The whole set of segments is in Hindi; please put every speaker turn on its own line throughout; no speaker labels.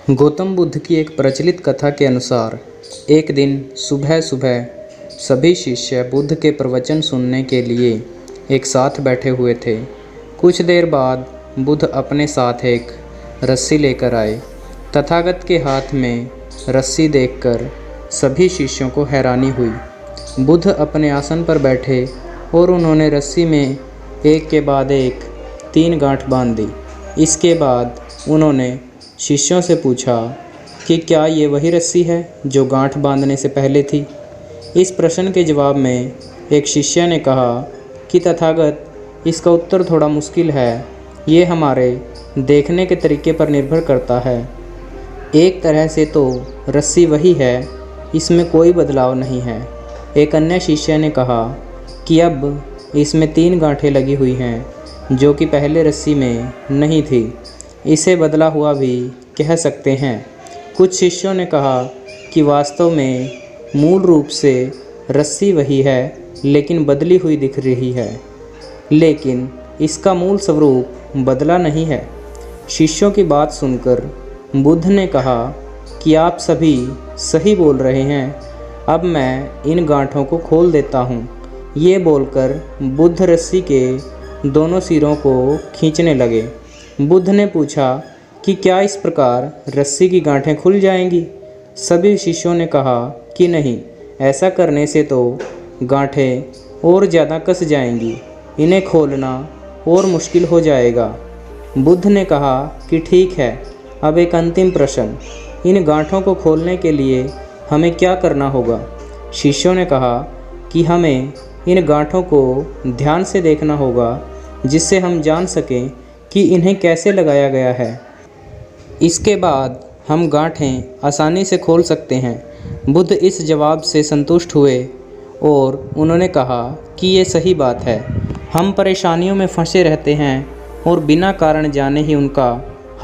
गौतम बुद्ध की एक प्रचलित कथा के अनुसार एक दिन सुबह सुबह सभी शिष्य बुद्ध के प्रवचन सुनने के लिए एक साथ बैठे हुए थे। कुछ देर बाद बुद्ध अपने साथ एक रस्सी लेकर आए। तथागत के हाथ में रस्सी देखकर सभी शिष्यों को हैरानी हुई। बुद्ध अपने आसन पर बैठे और उन्होंने रस्सी में एक के बाद एक 3 गांठ बांध दी। इसके बाद उन्होंने शिष्यों से पूछा कि क्या ये वही रस्सी है जो गांठ बांधने से पहले थी। इस प्रश्न के जवाब में एक शिष्य ने कहा कि तथागत, इसका उत्तर थोड़ा मुश्किल है। ये हमारे देखने के तरीके पर निर्भर करता है। एक तरह से तो रस्सी वही है, इसमें कोई बदलाव नहीं है। एक अन्य शिष्य ने कहा कि अब इसमें 3 गांठें लगी हुई हैं जो कि पहले रस्सी में नहीं थी। इसे बदला हुआ भी कह सकते हैं। कुछ शिष्यों ने कहा कि वास्तव में मूल रूप से रस्सी वही है लेकिन बदली हुई दिख रही है, लेकिन इसका मूल स्वरूप बदला नहीं है। शिष्यों की बात सुनकर बुद्ध ने कहा कि आप सभी सही बोल रहे हैं, अब मैं इन गांठों को खोल देता हूँ। ये बोलकर बुद्ध रस्सी के दोनों सिरों को खींचने लगे। बुद्ध ने पूछा कि क्या इस प्रकार रस्सी की गांठें खुल जाएंगी। सभी शिष्यों ने कहा कि नहीं, ऐसा करने से तो गांठें और ज़्यादा कस जाएंगी, इन्हें खोलना और मुश्किल हो जाएगा। बुद्ध ने कहा कि ठीक है, अब एक अंतिम प्रश्न, इन गांठों को खोलने के लिए हमें क्या करना होगा। शिष्यों ने कहा कि हमें इन गांठों को ध्यान से देखना होगा जिससे हम जान सकें कि इन्हें कैसे लगाया गया है। इसके बाद हम गांठें आसानी से खोल सकते हैं। बुद्ध इस जवाब से संतुष्ट हुए और उन्होंने कहा कि ये सही बात है। हम परेशानियों में फंसे रहते हैं और बिना कारण जाने ही उनका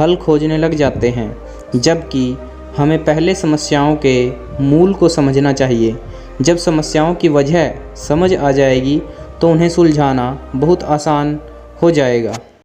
हल खोजने लग जाते हैं, जबकि हमें पहले समस्याओं के मूल को समझना चाहिए। जब समस्याओं की वजह समझ आ जाएगी तो उन्हें सुलझाना बहुत आसान हो जाएगा।